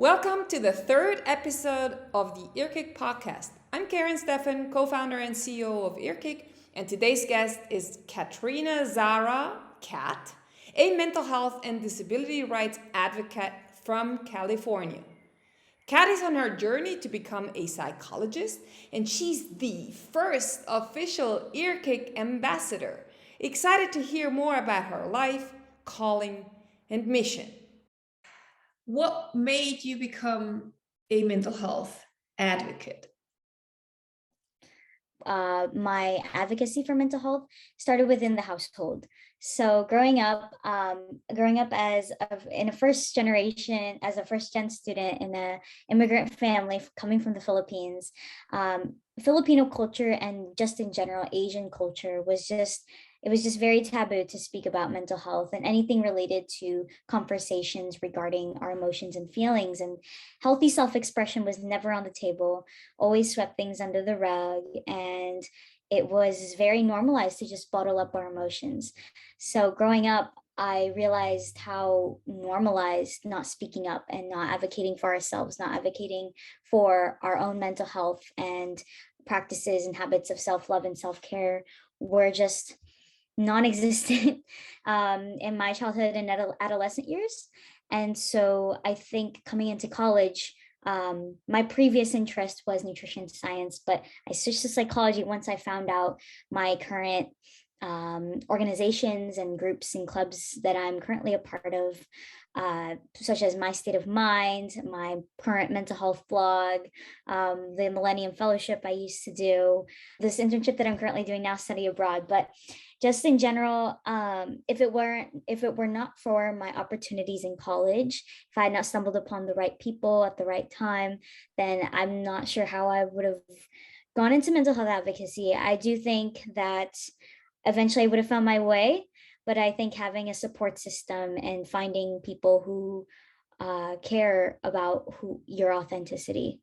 Welcome to the third episode of the Earkick podcast. I'm Karen Steffen, co-founder and CEO of Earkick, and today's guest is Kat Zara, Kat, a mental health and disability rights advocate from California. Kat is on her journey to become a psychologist, and she's the first official Earkick Ambassador. Excited to hear more about her life, calling, and mission. What made you become a mental health advocate? My advocacy for mental health started within the household. So growing up in a first generation, as a first gen student in an immigrant family coming from the Philippines, Filipino culture and just in general Asian culture was just very taboo to speak about mental health and anything related to conversations regarding our emotions and feelings. And healthy self-expression was never on the table, always swept things under the rug. And it was very normalized to just bottle up our emotions. So growing up, I realized how normalized not speaking up and not advocating for ourselves, not advocating for our own mental health and practices and habits of self-love and self-care were just non-existent in my childhood and adolescent years. And so I think coming into college, my previous interest was nutrition science, but I switched to psychology once I found out my current organizations and groups and clubs that I'm currently a part of, such as My State of Mind, my current mental health blog, the Millennium Fellowship I used to do, this internship that I'm currently doing now, study abroad. But just in general, if it were not for my opportunities in college, if I had not stumbled upon the right people at the right time, then I'm not sure how I would have gone into mental health advocacy. I do think that eventually I would have found my way, but I think having a support system and finding people who care about your authenticity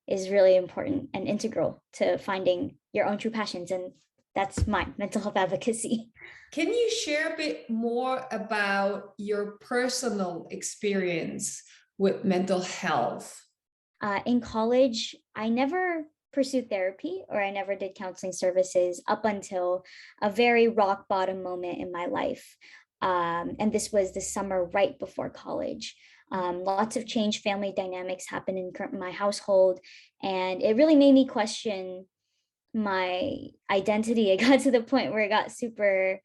is really important and integral to finding your own true passions. And that's my mental health advocacy. Can you share a bit more about your personal experience with mental health? In college, I never pursued therapy or I never did counseling services up until a very rock bottom moment in my life. And this was the summer right before college. Lots of change, family dynamics happened in my household, and it really made me question my identity. It got to the point where it got super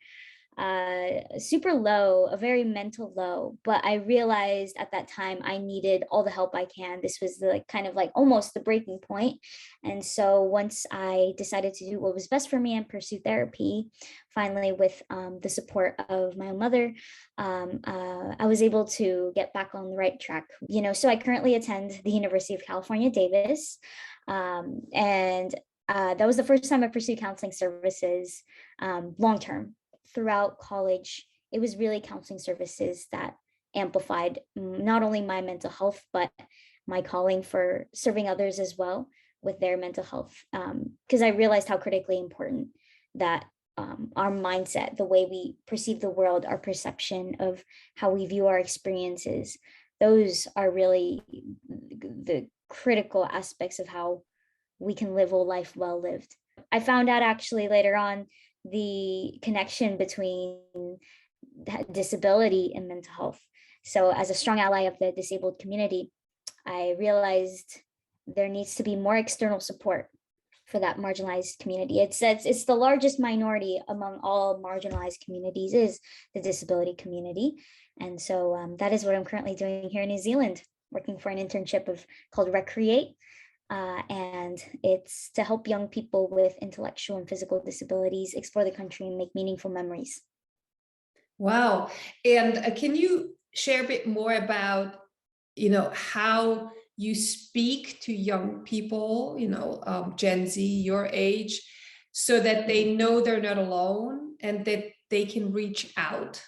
low, a very mental low. But I realized at that time I needed all the help I can. This was kind of like almost the breaking point. And so once I decided to do what was best for me and pursue therapy, finally with the support of my mother, I was able to get back on the right track. So I currently attend the University of California, Davis. And that was the first time I pursued counseling services long term. Throughout college, it was really counseling services that amplified not only my mental health, but my calling for serving others as well with their mental health. Because I realized how critically important that our mindset, the way we perceive the world, our perception of how we view our experiences, those are really the critical aspects of how we can live a life well lived. I found out actually later on the connection between disability and mental health. So as a strong ally of the disabled community, I realized there needs to be more external support for that marginalized community. It's the largest minority among all marginalized communities is the disability community. And so that is what I'm currently doing here in New Zealand, working for an internship called Recreate. And it's to help young people with intellectual and physical disabilities explore the country and make meaningful memories. Wow. And can you share a bit more about, how you speak to young people, Gen Z, your age, so that they know they're not alone and that they can reach out?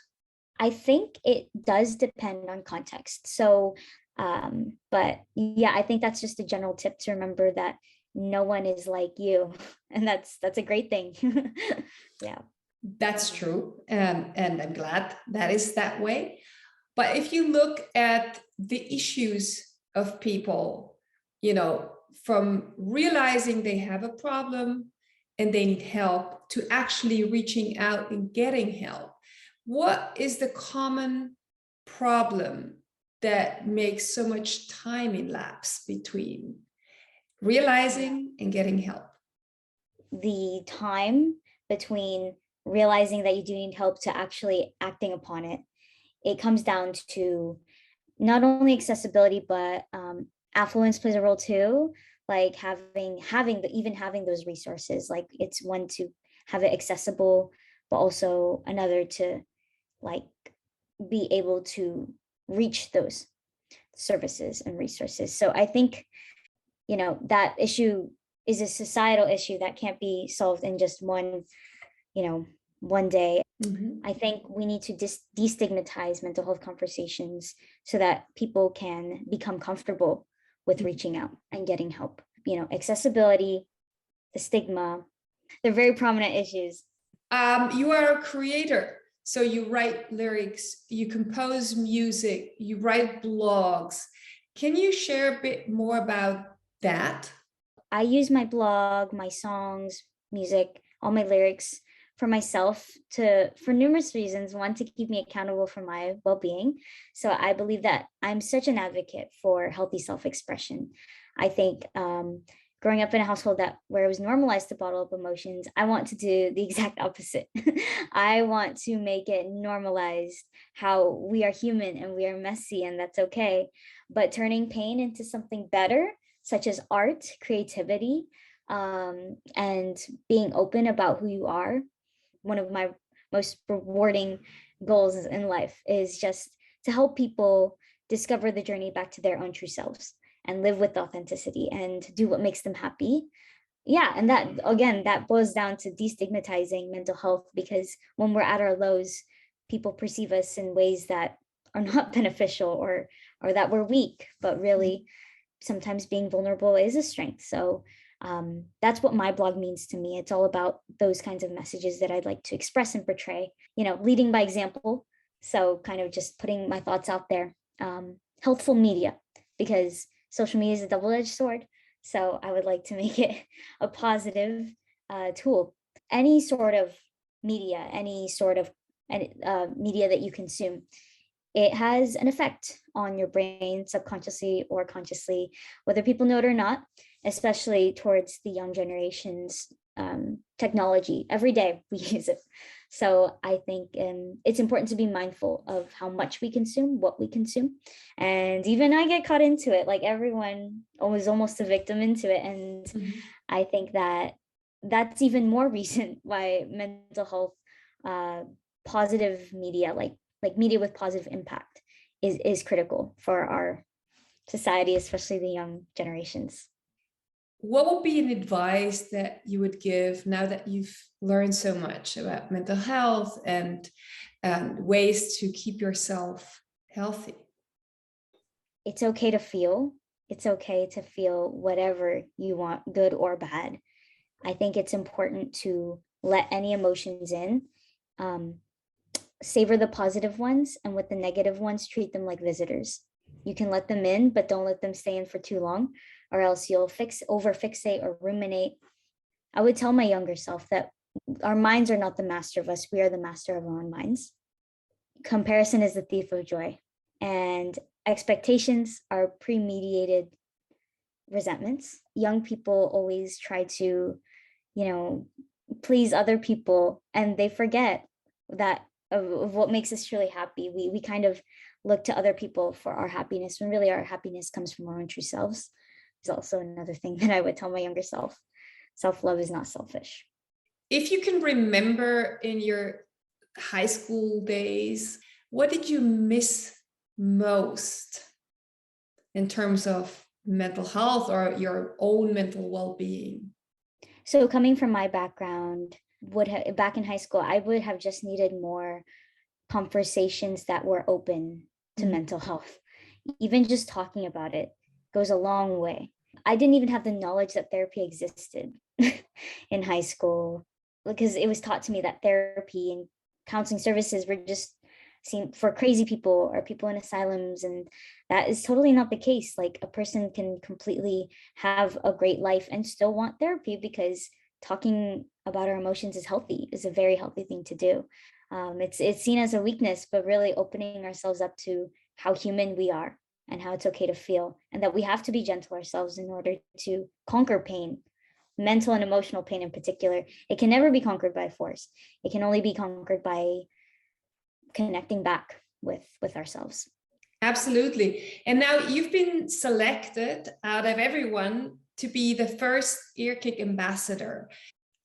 I think it does depend on context. So but yeah, I think that's just a general tip to remember that no one is like you, and that's a great thing. Yeah, That's true, and I'm glad that is that way. But if you look at the issues of people, from realizing they have a problem and they need help to actually reaching out and getting help? What is the common problem that makes so much time elapse between realizing and getting help? The time between realizing that you do need help to actually acting upon it, it comes down to not only accessibility, but affluence plays a role too. Like having those resources. Like it's one to have it accessible, but also another to like be able to reach those services and resources. So I think, that issue is a societal issue that can't be solved in just one day. I think we need to destigmatize mental health conversations so that people can become comfortable with reaching out and getting help. Accessibility, the stigma, they're very prominent issues. You are a creator. So you write lyrics, you compose music, you write blogs. Can you share a bit more about that? I use my blog, my songs, music, all my lyrics for myself for numerous reasons. One, to keep me accountable for my well-being. So I believe that I'm such an advocate for healthy self-expression. I think growing up in a household where it was normalized to bottle up emotions, I want to do the exact opposite. I want to make it normalized how we are human and we are messy, and that's okay. But turning pain into something better, such as art, creativity, and being open about who you are. One of my most rewarding goals in life is just to help people discover the journey back to their own true selves and live with authenticity and do what makes them happy. Yeah, and that boils down to destigmatizing mental health, because when we're at our lows, people perceive us in ways that are not beneficial, or that we're weak, but really sometimes being vulnerable is a strength. So that's what my blog means to me. It's all about those kinds of messages that I'd like to express and portray, leading by example. So kind of just putting my thoughts out there. Healthful media, because social media is a double-edged sword. So I would like to make it a positive tool. Any sort of media, media that you consume, it has an effect on your brain, subconsciously or consciously, whether people know it or not, especially towards the young generation's technology. Every day we use it. So I think it's important to be mindful of how much we consume, what we consume. And even I get caught into it, like everyone was almost a victim into it. And I think that's even more reason why mental health, positive media, like media with positive impact is critical for our society, especially the young generations. What would be an advice that you would give now that you've learned so much about mental health and ways to keep yourself healthy? It's okay to feel. It's okay to feel whatever you want, good or bad. I think it's important to let any emotions in. Savor the positive ones, and with the negative ones, treat them like visitors. You can let them in, but don't let them stay in for too long, or else you'll over fixate or ruminate. I would tell my younger self that our minds are not the master of us. We are the master of our own minds. Comparison is the thief of joy, and expectations are pre-mediated resentments. Young people always try to, please other people, and they forget that of what makes us truly happy. We kind of look to other people for our happiness, when really our happiness comes from our own true selves. Is also another thing that I would tell my younger self. Self-love is not selfish. If you can remember in your high school days, what did you miss most in terms of mental health or your own mental well-being? So coming from my background, back in high school, I would have just needed more conversations that were open to mental health. Even just talking about it goes a long way. I didn't even have the knowledge that therapy existed in high school, because it was taught to me that therapy and counseling services were just seen for crazy people or people in asylums. And that is totally not the case. Like a person can completely have a great life and still want therapy, because talking about our emotions is healthy, is a very healthy thing to do. It's seen as a weakness, but really opening ourselves up to how human we are and how it's okay to feel, and that we have to be gentle ourselves in order to conquer pain, mental and emotional pain in particular. It can never be conquered by force. It can only be conquered by connecting back with ourselves. Absolutely. And now you've been selected out of everyone to be the first Earkick ambassador.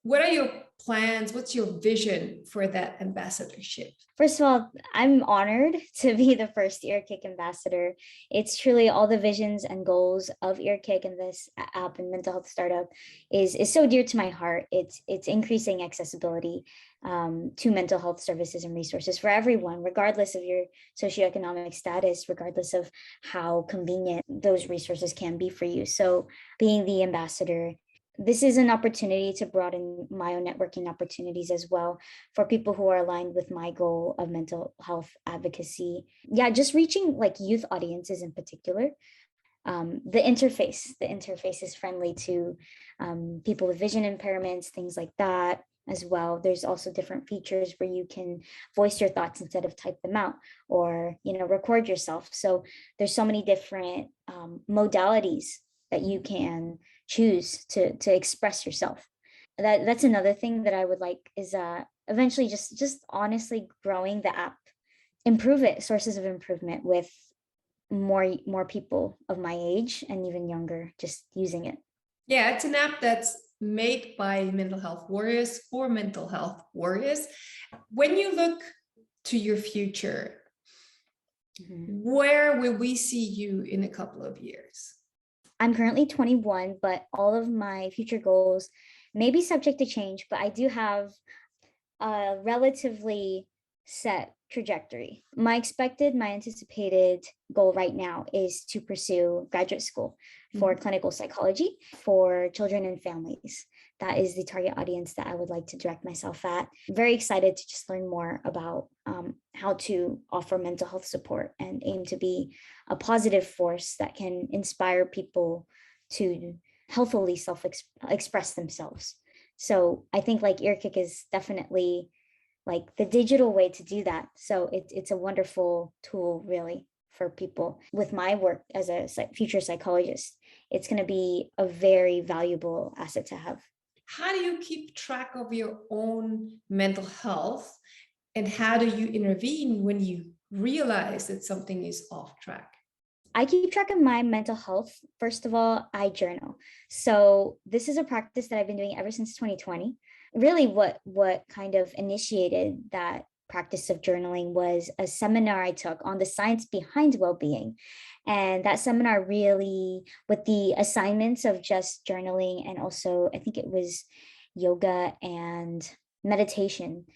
What are your plans? What's your vision for that ambassadorship? First of all, I'm honored to be the first Earkick ambassador. It's truly all the visions and goals of Earkick and this app and mental health startup is so dear to my heart. It's increasing accessibility to mental health services and resources for everyone, regardless of your socioeconomic status, regardless of how convenient those resources can be for you. So being the ambassador, this is an opportunity to broaden my own networking opportunities as well for people who are aligned with my goal of mental health advocacy. Yeah, just reaching like youth audiences in particular. The interface is friendly to people with vision impairments, things like that as well. There's also different features where you can voice your thoughts instead of type them out, or record yourself. So there's so many different modalities that you can choose to express yourself. That's another thing that I would like is eventually just honestly growing the app, improve it, sources of improvement with more people of my age and even younger just using it. Yeah, it's an app that's made by mental health warriors for mental health warriors. When you look to your future, where will we see you in a couple of years? I'm currently 21, but all of my future goals may be subject to change, but I do have a relatively set trajectory. My anticipated goal right now is to pursue graduate school for clinical psychology for children and families. That is the target audience that I would like to direct myself at. Very excited to just learn more about how to offer mental health support and aim to be a positive force that can inspire people to healthily self-express themselves. So I think like Earkick is definitely like the digital way to do that. So it's a wonderful tool really for people. With my work as a future psychologist, it's going to be a very valuable asset to have. How do you keep track of your own mental health, and how do you intervene when you realize that something is off track? I keep track of my mental health. First of all, I journal. So this is a practice that I've been doing ever since 2020. Really what kind of initiated that practice of journaling was a seminar I took on the science behind well-being. And that seminar really, with the assignments of just journaling and also I think it was yoga and meditation.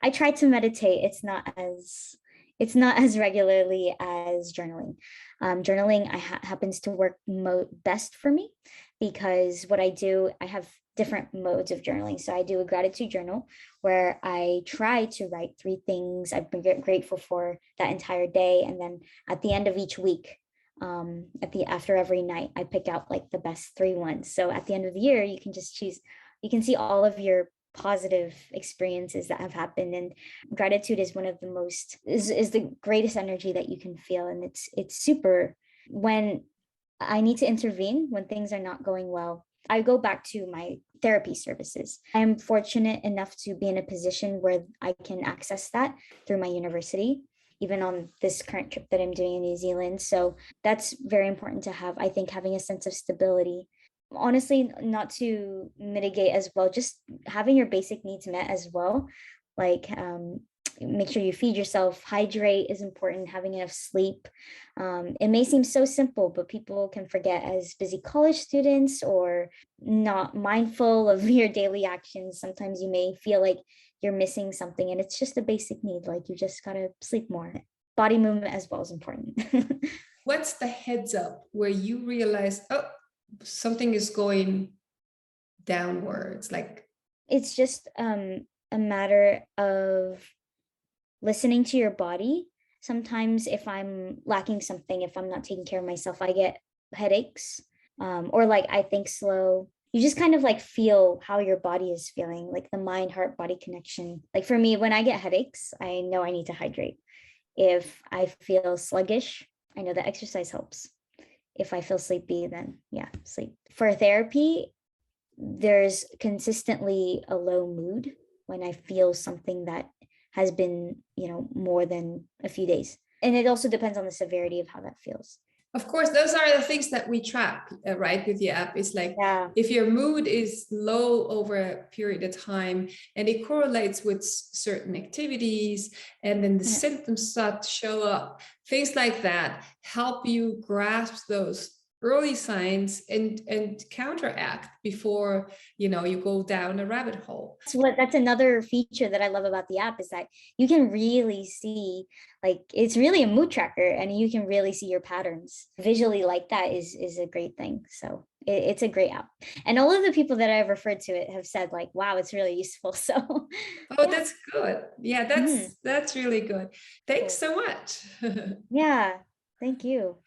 I tried to meditate. It's not as regularly as journaling. Journaling happens to work best for me because what I do, I have different modes of journaling. So I do a gratitude journal where I try to write 3 things I've been grateful for that entire day, and then at the end of each week, after every night, I pick out like the best 3 ones. So at the end of the year, you can just choose. You can see all of your positive experiences that have happened, and gratitude is one of the most is the greatest energy that you can feel, and it's super. When I need to intervene when things are not going well, I go back to my therapy services. I'm fortunate enough to be in a position where I can access that through my university, even on this current trip that I'm doing in New Zealand. So that's very important to have. I think having a sense of stability, honestly, not to mitigate as well, just having your basic needs met as well, like make sure you feed yourself, hydrate is important, having enough sleep. It may seem so simple, but people can forget as busy college students or not mindful of your daily actions. Sometimes you may feel like you're missing something, and it's just a basic need, like you just gotta sleep more. Body movement as well is important. What's the heads up where you realize, oh, something is going downwards? Like, It's just a matter of listening to your body Sometimes if I'm lacking something, if I'm not taking care of myself, I get headaches, or like I think slow. You just kind of like feel how your body is feeling, like the mind heart body connection. Like for me, when I get headaches, I know I need to hydrate. If I feel sluggish, I know that exercise helps. If I feel sleepy, then yeah, sleep. For therapy, there's consistently a low mood when I feel something that has been, more than a few days. And it also depends on the severity of how that feels. Of course, those are the things that we track, right, with the app. It's like Yeah. if your mood is low over a period of time and it correlates with certain activities, and then the Yeah. symptoms start to show up, things like that help you grasp those early signs and counteract before you go down a rabbit hole. That's another feature that I love about the app is that you can really see, like, it's really a mood tracker and you can really see your patterns visually. Like that is a great thing. So it's a great app, and all of the people that I've referred to it have said like, wow, it's really useful. So Oh, yeah. that's good. Yeah, Mhm. that's really good. Thanks Cool. so much. Yeah, thank you.